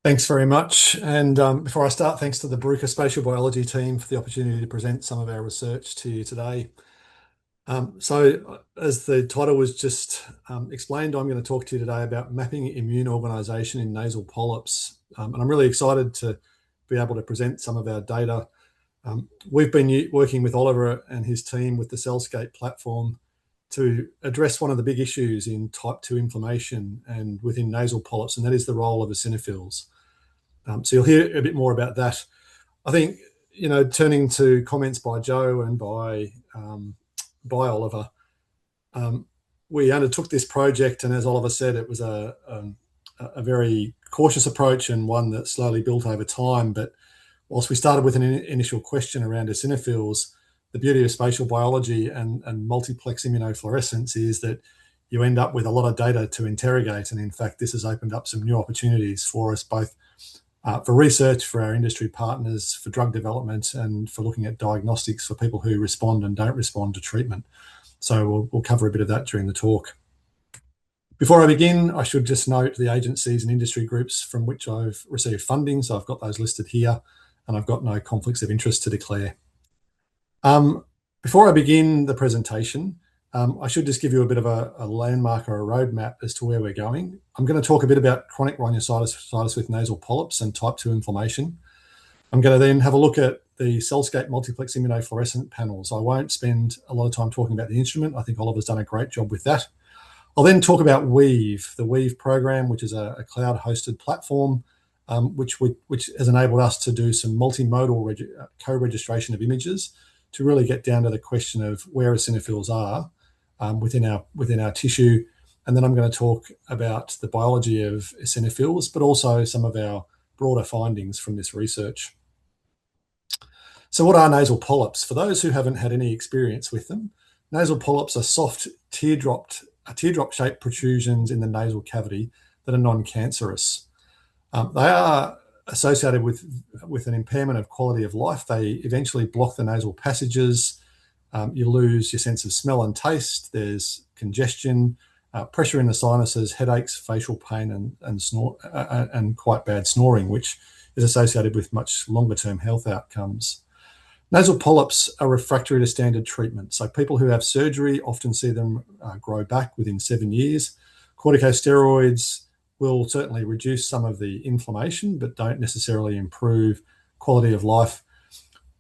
Thanks very much. And before I start, thanks to the Bruker Spatial Biology team for the opportunity to present some of our research to you today. As the title was just explained, I'm going to talk to you today about mapping immune organization in nasal polyps. And I'm really excited to be able to present some of our data. We've been working with Oliver and his team with the CellScape platform to address one of the big issues in type 2 inflammation and within nasal polyps, and that is the role of eosinophils. So you'll hear a bit more about that. I think, turning to comments by Joe and by Oliver, we undertook this project, and as Oliver said, it was a very cautious approach and one that slowly built over time. But whilst we started with an initial question around eosinophils, the beauty of spatial biology and multiplex immunofluorescence is that you end up with a lot of data to interrogate. And in fact, this has opened up some new opportunities for us, both for research, for our industry partners, for drug development, and for looking at diagnostics for people who respond and don't respond to treatment. So we'll cover a bit of that during the talk. Before I begin, I should just note the agencies and industry groups from which I've received funding. So I've got those listed here, and I've got no conflicts of interest to declare. Before I begin the presentation, I should just give you a bit of a landmark or a roadmap as to where we're going. I'm going to talk a bit about chronic rhinosinusitis with nasal polyps and type 2 inflammation. I'm going to then have a look at the CellScape multiplex immunofluorescent panels. I won't spend a lot of time talking about the instrument. I think Oliver's done a great job with that. I'll then talk about Weave, the Weave program, which is a cloud-hosted platform, which has enabled us to do some multimodal co-registration of images to really get down to the question of where eosinophils are within our tissue. And then I'm going to talk about the biology of eosinophils, but also some of our broader findings from this research. So what are nasal polyps? For those who haven't had any experience with them, nasal polyps are soft teardrop-shaped protrusions in the nasal cavity that are non-cancerous. They are associated with an impairment of quality of life. They eventually block the nasal passages. You lose your sense of smell and taste. There's congestion, pressure in the sinuses, headaches, facial pain, and quite bad snoring, which is associated with much longer-term health outcomes. Nasal polyps are refractory to standard treatment. So people who have surgery often see them grow back within 7 years. Corticosteroids will certainly reduce some of the inflammation, but don't necessarily improve quality of life.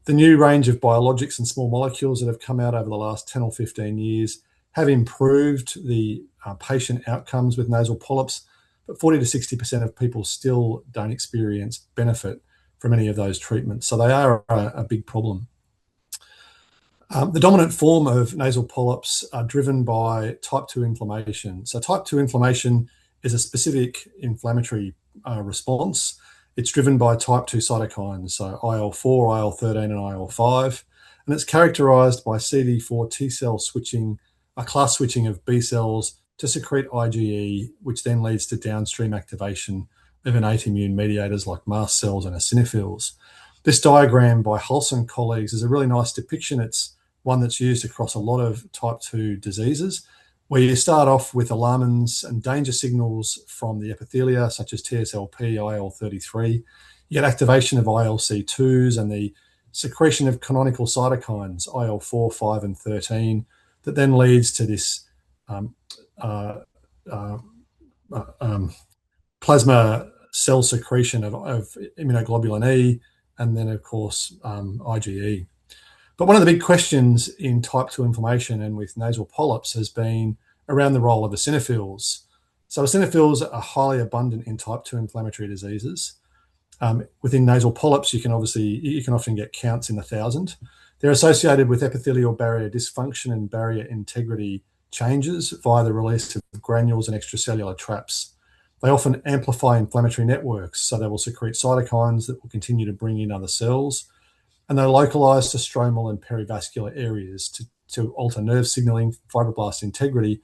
The new range of biologics and small molecules that have come out over the last 10 or 15 years have improved the patient outcomes with nasal polyps, but 40 to 60% of people still don't experience benefit from any of those treatments. So they are a big problem. The dominant form of nasal polyps are driven by type 2 inflammation. So type 2 inflammation is a specific inflammatory response. It's driven by type 2 cytokines, so IL-4, IL-13, and IL-5, and it's characterized by CD4 T cell switching, a class switching of B cells to secrete IgE, which then leads to downstream activation of innate immune mediators like mast cells and eosinophils. This diagram by Hulse and colleagues is a really nice depiction. It's one that's used across a lot of type 2 diseases, where you start off with alarmins and danger signals from the epithelia, such as TSLP, IL-33. You get activation of ILC2s and the secretion of canonical cytokines, IL-4, 5, and 13, that then leads to this plasma cell secretion of immunoglobulin E, and then, of course, IgE. But one of the big questions in type 2 inflammation and with nasal polyps has been around the role of eosinophils. So eosinophils are highly abundant in type 2 inflammatory diseases. Within nasal polyps, you can often get counts in the 1,000. They're associated with epithelial barrier dysfunction and barrier integrity changes via the release of granules and extracellular traps. They often amplify inflammatory networks, so they will secrete cytokines that will continue to bring in other cells, and they're localized to stromal and perivascular areas to alter nerve signaling, fibroblast integrity,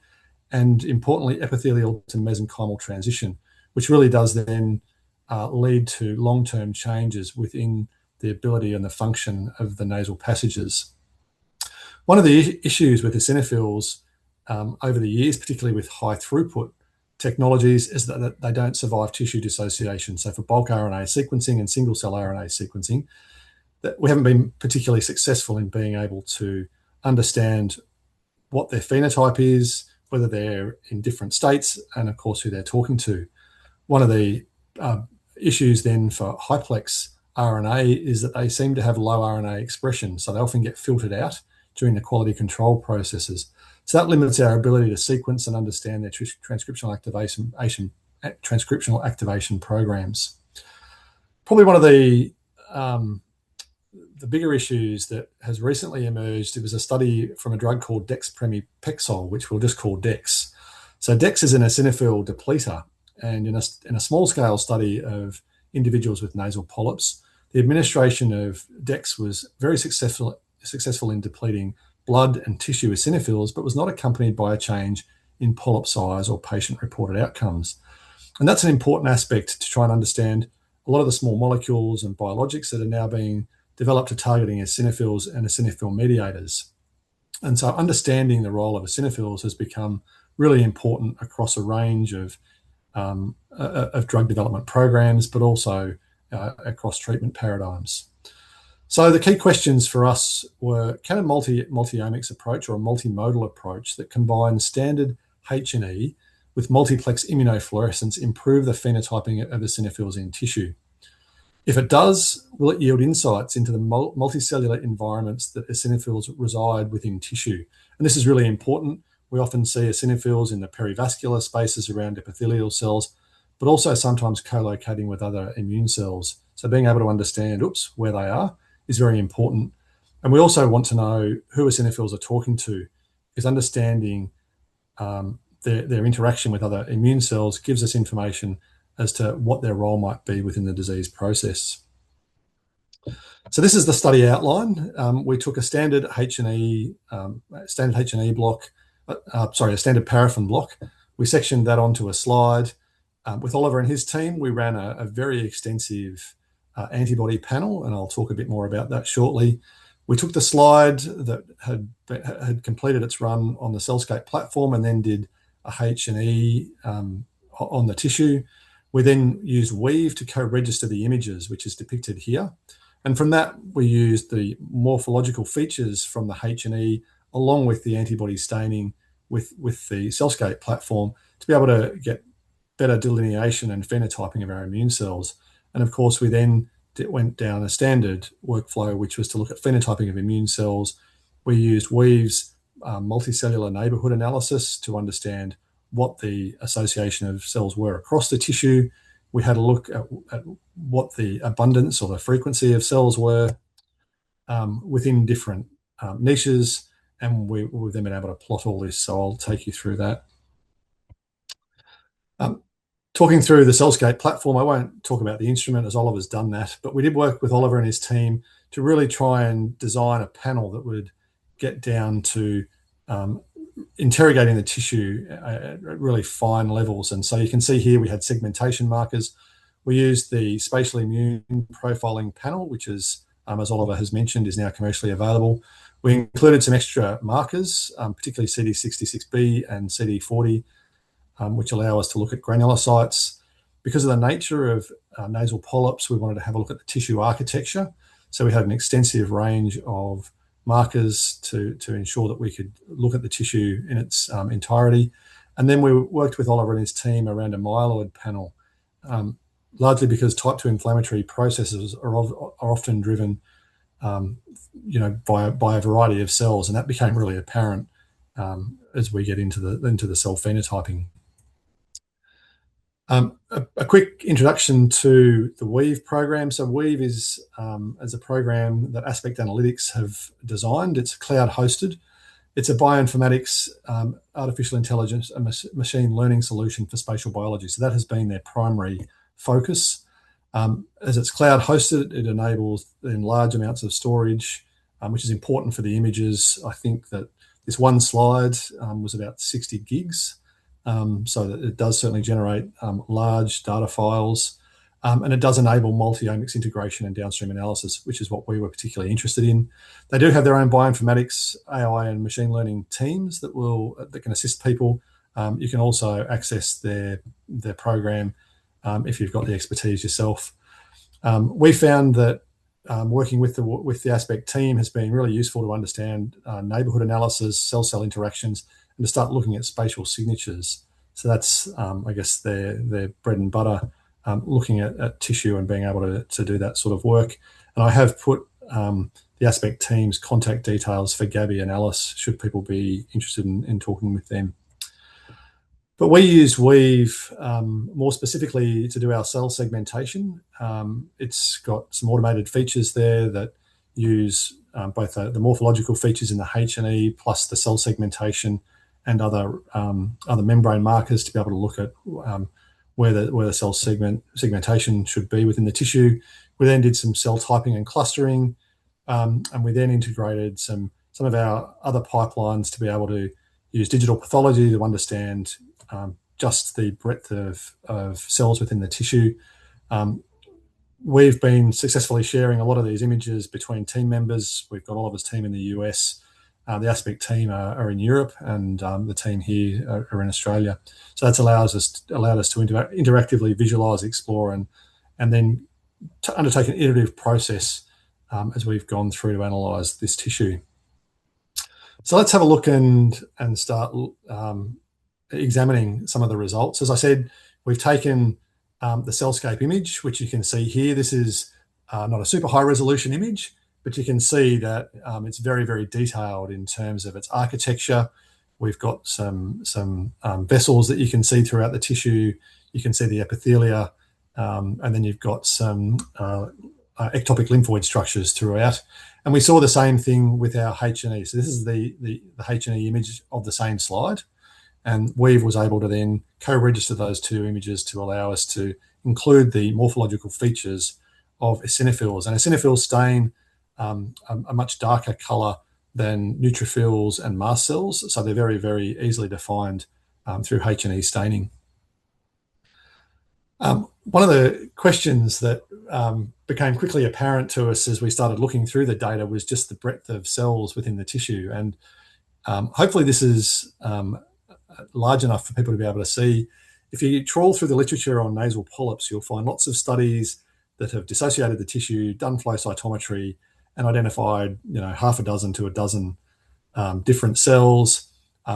and importantly, epithelial to mesenchymal transition, which really does then lead to long-term changes within the ability and the function of the nasal passages. One of the issues with eosinophils over the years, particularly with high throughput technologies is that they don't survive tissue dissociation. So for bulk RNA sequencing and single cell RNA sequencing, that we haven't been particularly successful in being able to understand what their phenotype is, whether they're in different states, and of course who they're talking to. One of the issues then for high-plex RNA is that they seem to have low RNA expression, so they often get filtered out during the quality control processes. So that limits our ability to sequence and understand their transcriptional activation programs. Probably one of the bigger issues that has recently emerged, it was a study from a drug called dexpramipexole, which we'll just call DEX. So DEX is an eosinophil depleter, and in a small-scale study of individuals with nasal polyps, the administration of DEX was very successful in depleting blood and tissue eosinophils, but was not accompanied by a change in polyp size or patient-reported outcomes. And that's an important aspect to try and understand a lot of the small molecules and biologics that are now being developed to targeting eosinophils and eosinophil mediators. And so understanding the role of eosinophils has become really important across a range of drug development programs, but also across treatment paradigms. So the key questions for us were, can a multi-omics approach or a multimodal approach that combines standard H&E with multiplex immunofluorescence improve the phenotyping of eosinophils in tissue? If it does, will it yield insights into the multicellular environments that eosinophils reside within tissue? And this is really important. We often see eosinophils in the perivascular spaces around epithelial cells, but also sometimes co-locating with other immune cells. So being able to understand, where they are is very important. And we also want to know who eosinophils are talking to, because understanding their interaction with other immune cells gives us information as to what their role might be within the disease process. So this is the study outline. We took a standard H&E block, a standard paraffin block. We sectioned that onto a slide. With Oliver and his team, we ran a very extensive antibody panel, and I'll talk a bit more about that shortly. We took the slide that had completed its run on the CellScape platform and then did a H&E on the tissue. We then used Weave to co-register the images, which is depicted here. And from that, we used the morphological features from the H&E along with the antibody staining with the CellScape platform to be able to get better delineation and phenotyping of our immune cells. And of course, we then went down a standard workflow, which was to look at phenotyping of immune cells. We used Weave's multicellular neighborhood analysis to understand what the association of cells were across the tissue. We had a look at what the abundance or the frequency of cells were within different niches, and we've then been able to plot all this, so I'll take you through that. Talking through the CellScape platform, I won't talk about the instrument as Oliver's done that, but we did work with Oliver and his team to really try and design a panel that would get down to interrogating the tissue at really fine levels. And so you can see here we had segmentation markers. We used the spatial immune profiling panel, which is, as Oliver has mentioned, is now commercially available. We included some extra markers, particularly CD66B and CD40, which allow us to look at granular sites. Because of the nature of nasal polyps, we wanted to have a look at the tissue architecture. So we had an extensive range of markers to ensure that we could look at the tissue in its entirety. And then we worked with Oliver and his team around a myeloid panel, largely because type 2 inflammatory processes are often driven by a variety of cells, and that became really apparent as we get into the cell phenotyping. A quick introduction to the Weave program. So Weave is a program that Aspect Analytics have designed. It's cloud hosted. It's a bioinformatics, artificial intelligence, and machine learning solution for spatial biology. So that has been their primary focus. As it's cloud hosted, it enables then large amounts of storage, which is important for the images. I think that this one slide was about 60 gigs. So that it does certainly generate large data files, and it does enable multi-omics integration and downstream analysis, which is what we were particularly interested in. They do have their own bioinformatics, AI, and machine learning teams that can assist people You can also access their program if you've got the expertise yourself. We found that working with the Aspect team has been really useful to understand neighborhood analysis, cell-cell interactions, and to start looking at spatial signatures. So that's, I guess, their bread and butter, looking at tissue and being able to do that sort of work. And I have put the Aspect team's contact details for Gabby and Alice, should people be interested in talking with them. But we use Weave more specifically to do our cell segmentation. It's got some automated features there that use both the morphological features in the H&E plus the cell segmentation and other membrane markers to be able to look at where the cell segmentation should be within the tissue. We then did some cell typing and clustering, and we then integrated some of our other pipelines to be able to use digital pathology to understand just the breadth of cells within the tissue. We've been successfully sharing a lot of these images between team members. We've got all of us team in the US. The Aspect team are in Europe, and the team here are in Australia. So that's allowed us to interactively visualize, explore, and then to undertake an iterative process as we've gone through to analyze this tissue. So let's have a look and start examining some of the results. As I said, we've taken the CellScape image, which you can see here. This is not a super high resolution image, but you can see that it's very, very detailed in terms of its architecture. We've got some vessels that you can see throughout the tissue. You can see the epithelia, and then you've got some ectopic lymphoid structures throughout. And we saw the same thing with our H&E. So this is the H&E image of the same slide. And Weave was able to then co-register those two images to allow us to include the morphological features of eosinophils. And eosinophils stain a much darker color than neutrophils and mast cells. So they're very, very easily defined through H&E staining. One of the questions that became quickly apparent to us as we started looking through the data was just the breadth of cells within the tissue. And hopefully this is large enough for people to be able to see. If you trawl through the literature on nasal polyps, you'll find lots of studies that have dissociated the tissue, done flow cytometry, and identified, half a dozen to a dozen different cells.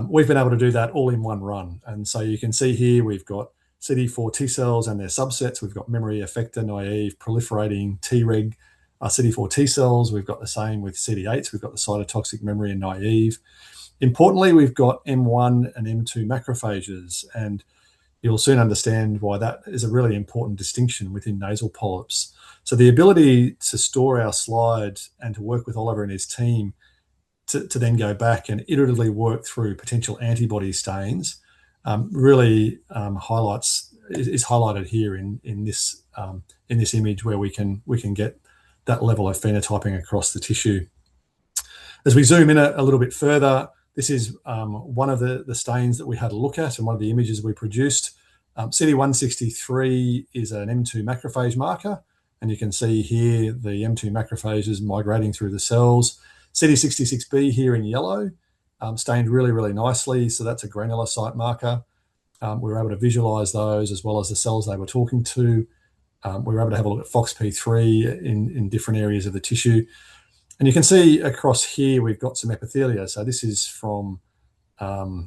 We've been able to do that all in one run. And so you can see here we've got CD4 T cells and their subsets. We've got memory effector, naive, proliferating, Treg, CD4 T cells. We've got the same with CD8s. We've got the cytotoxic memory and naive. Importantly, we've got M1 and M2 macrophages, and you'll soon understand why that is a really important distinction within nasal polyps. So the ability to store our slides and to work with Oliver and his team to then go back and iteratively work through potential antibody stains really is highlighted here in this image, where we can get that level of phenotyping across the tissue. As we zoom in a little bit further, this is one of the stains that we had a look at and one of the images we produced. CD163 is an M2 macrophage marker, and you can see here the M2 macrophages migrating through the cells. CD66B here in yellow, stained really, really nicely. So that's a granulocyte marker. We were able to visualize those as well as the cells they were talking to. We were able to have a look at FOXP3 in different areas of the tissue. And you can see across here, we've got some epithelia. So this is from a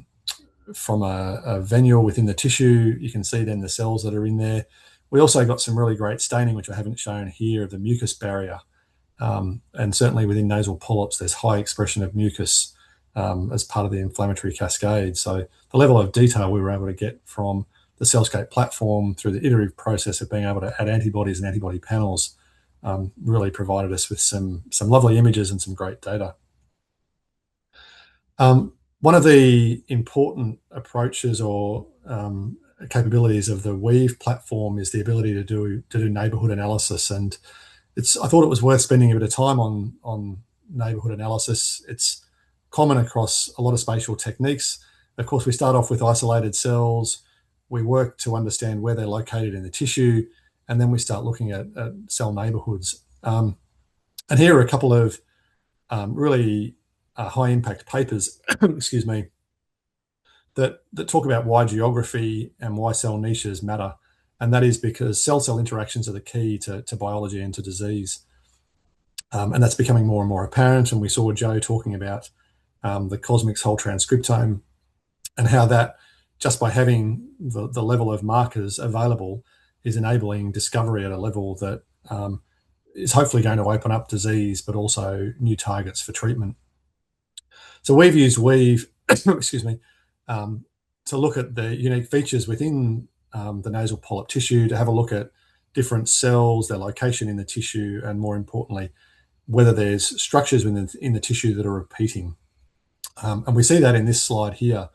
venule within the tissue. You can see then the cells that are in there. We also got some really great staining, which I haven't shown here, of the mucus barrier. And certainly within nasal polyps, there's high expression of mucus as part of the inflammatory cascade. So the level of detail we were able to get from the CellScape platform through the iterative process of being able to add antibodies and antibody panels really provided us with some lovely images and some great data. One of the important approaches or capabilities of the Weave platform is the ability to do neighborhood analysis. And I thought it was worth spending a bit of time on neighborhood analysis. It's common across a lot of spatial techniques. Of course, we start off with isolated cells. We work to understand where they're located in the tissue, and then we start looking at cell neighborhoods. And here are a couple of really high impact papers, excuse me, that talk about why geography and why cell niches matter. And that is because cell-cell interactions are the key to biology and to disease. And that's becoming more and more apparent. And we saw Joe talking about the CosMx whole transcriptome and how that, just by having the level of markers available, is enabling discovery at a level that is hopefully going to open up disease, but also new targets for treatment. So we've used Weave, excuse me, to look at the unique features within the nasal polyp tissue, to have a look at different cells, their location in the tissue, and more importantly, whether there's structures in the tissue that are repeating. And we see that in this slide here.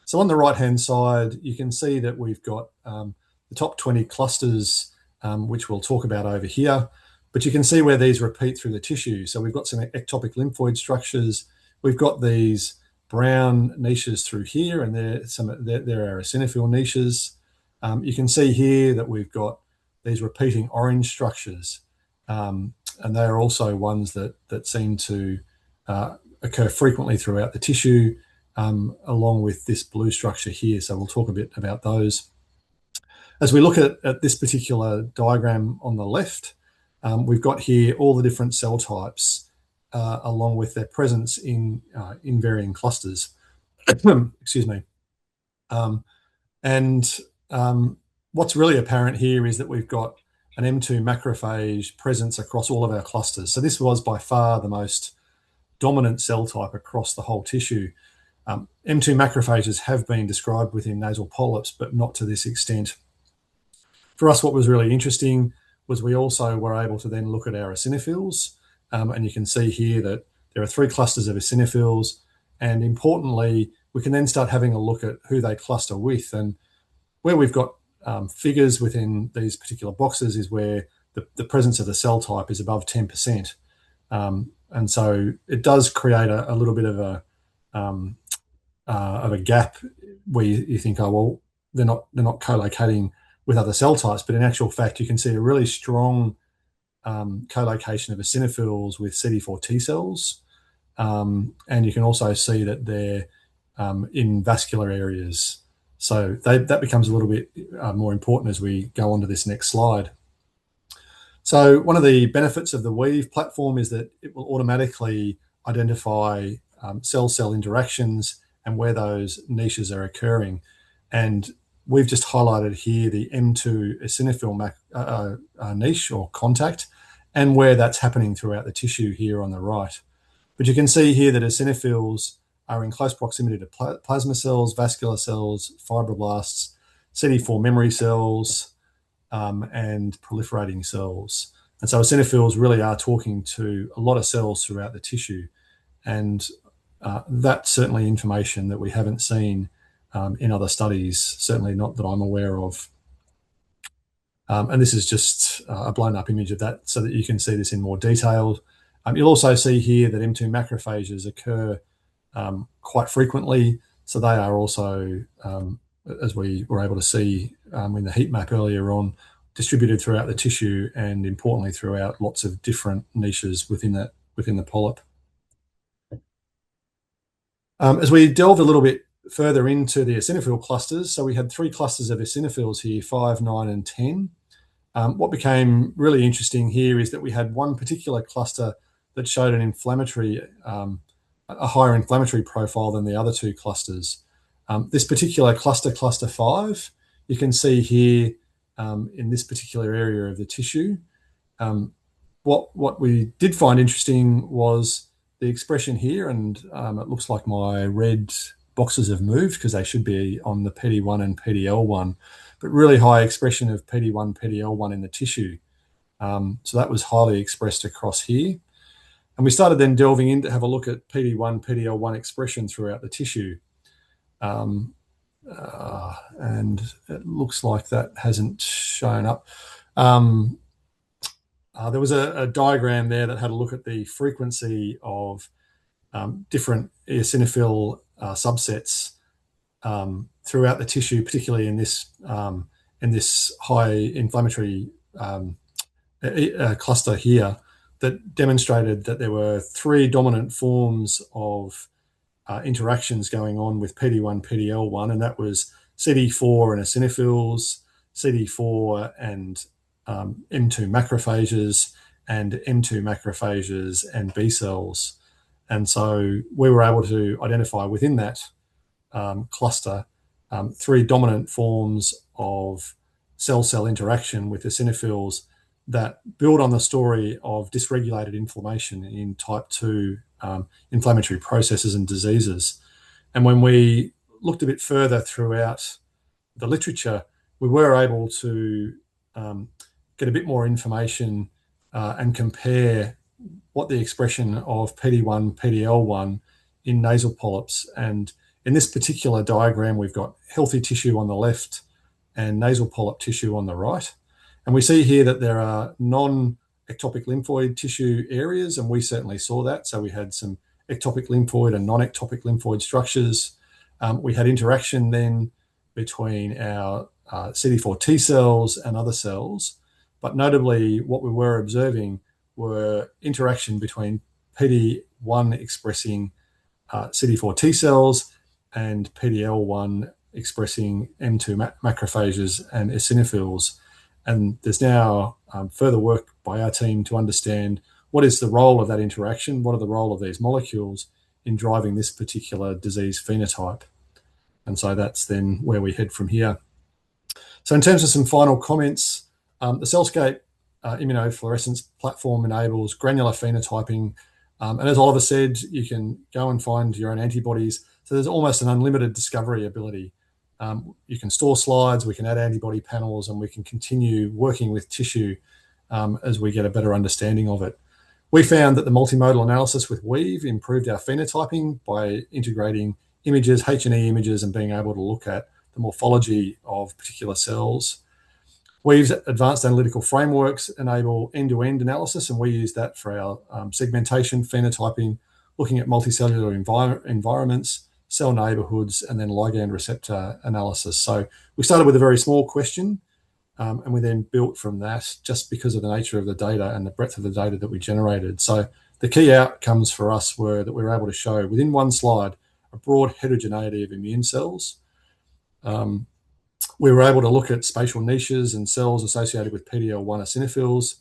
So on the right-hand side, you can see that we've got the top 20 clusters, which we'll talk about over here. But you can see where these repeat through the tissue. So we've got some ectopic lymphoid structures. We've got these brown niches through here, and there are eosinophil niches. You can see here that we've got these repeating orange structures. And they are also ones that seem to occur frequently throughout the tissue, along with this blue structure here. So we'll talk a bit about those. As we look at this particular diagram on the left, we've got here all the different cell types, along with their presence in varying clusters. Excuse me. What's really apparent here is that we've got an M2 macrophage presence across all of our clusters. So this was by far the most dominant cell type across the whole tissue. M2 macrophages have been described within nasal polyps, but not to this extent. For us, what was really interesting was we also were able to then look at our eosinophils, and you can see here that there are 3 clusters of eosinophils, and importantly, we can then start having a look at who they cluster with. And where we've got figures within these particular boxes is where the presence of the cell type is above 10%. And so it does create a little bit of a gap where you think, oh, well, they're not co-locating with other cell types, but in actual fact, you can see a really strong co-location of eosinophils with CD4 T cells. And you can also see that they're in vascular areas. So that becomes a little bit more important as we go on to this next slide. So one of the benefits of the Weave platform is that it will automatically identify cell-cell interactions and where those niches are occurring. And we've just highlighted here the M2 eosinophil niche or contact, and where that's happening throughout the tissue here on the right. But you can see here that eosinophils are in close proximity to plasma cells, vascular cells, fibroblasts, CD4 memory cells, and proliferating cells. And so eosinophils really are talking to a lot of cells throughout the tissue. And that's certainly information that we haven't seen in other studies, certainly not that I'm aware of. And this is just a blown up image of that so that you can see this in more detail. You'll also see here that M2 macrophages occur quite frequently. So they are also, as we were able to see in the heat map earlier on, distributed throughout the tissue and importantly throughout lots of different niches within the polyp. As we delve a little bit further into the eosinophil clusters, so we had 3 clusters of eosinophils here, 5, 9, and 10. What became really interesting here is that we had one particular cluster that showed an inflammatory, a higher inflammatory profile than the other 2 clusters. This particular cluster, cluster 5, you can see here in this particular area of the tissue. What we did find interesting was the expression here, and it looks like my red boxes have moved because they should be on the PD1 and PDL1, but really high expression of PD1, PDL1 in the tissue. So that was highly expressed across here. And we started then delving in to have a look at PD1, PDL1 expression throughout the tissue. And it looks like that hasn't shown up. There was a diagram there that had a look at the frequency of different eosinophil subsets throughout the tissue, particularly in this high inflammatory cluster here, that demonstrated that there were 3 dominant forms of interactions going on with PD1, PDL1, and that was CD4 and eosinophils, CD4 and M2 macrophages, and M2 macrophages and B cells. And so we were able to identify within that cluster 3 dominant forms of cell-cell interaction with eosinophils that build on the story of dysregulated inflammation in type 2 inflammatory processes and diseases. And when we looked a bit further throughout the literature, we were able to get a bit more information and compare what the expression of PD1, PDL1 in nasal polyps. And in this particular diagram, we've got healthy tissue on the left and nasal polyp tissue on the right. And we see here that there are non-ectopic lymphoid tissue areas, and we certainly saw that. So we had some ectopic lymphoid and non-ectopic lymphoid structures. We had interaction then between our CD4 T cells and other cells. But notably, what we were observing were interaction between PD1 expressing CD4 T cells and PDL1 expressing M2 macrophages and eosinophils. And there's now further work by our team to understand what is the role of that interaction, what are the role of these molecules in driving this particular disease phenotype. And so that's then where we head from here. So in terms of some final comments, the CellScape immunofluorescence platform enables granular phenotyping. And as Oliver said, you can go and find your own antibodies. So there's almost an unlimited discovery ability. You can store slides, we can add antibody panels, and we can continue working with tissue as we get a better understanding of it. We found that the multimodal analysis with Weave improved our phenotyping by integrating images, H&E images, and being able to look at the morphology of particular cells. Weave's advanced analytical frameworks enable end-to-end analysis, and we use that for our segmentation, phenotyping, looking at multicellular environments, cell neighborhoods, and then ligand receptor analysis. So we started with a very small question, and we then built from that just because of the nature of the data and the breadth of the data that we generated. So the key outcomes for us were that we were able to show within one slide a broad heterogeneity of immune cells. We were able to look at spatial niches and cells associated with PDL1 eosinophils.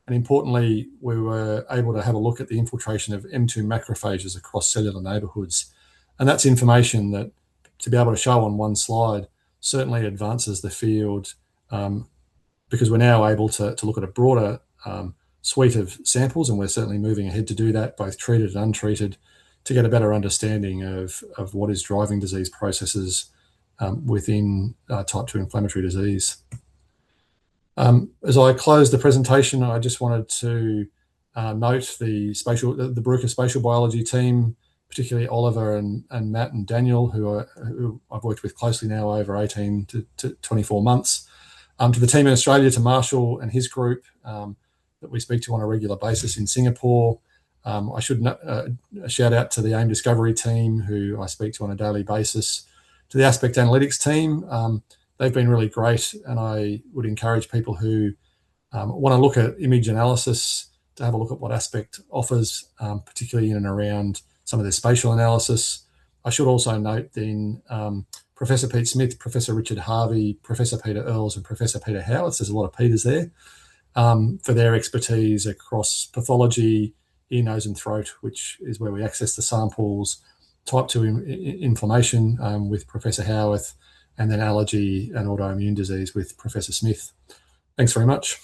And importantly, we were able to have a look at the infiltration of M2 macrophages across cellular neighborhoods. And that's information that, to be able to show on one slide, certainly advances the field because we're now able to look at a broader suite of samples, and we're certainly moving ahead to do that, both treated and untreated, to get a better understanding of what is driving disease processes within type 2 inflammatory disease. As I close the presentation, I just wanted to note the Baruka spatial biology team, particularly Oliver and Matt and Daniel, who I've worked with closely now over 18 to 24 months. To the team in Australia, to Marshall and his group that we speak to on a regular basis in Singapore. I should shout out to the AIM Discovery team, who I speak to on a daily basis. To the Aspect Analytics team, they've been really great, and I would encourage people who want to look at image analysis to have a look at what Aspect offers, particularly in and around some of their spatial analysis. I should also note then Professor Pete Smith, Professor Richard Harvey, Professor Peter Earls, and Professor Peter Howitz, there's a lot of Peters there, for their expertise across pathology, ear, nose, and throat, which is where we access the samples, type 2 inflammation with Professor Howarth, and then allergy and autoimmune disease with Professor Smith. Thanks very much.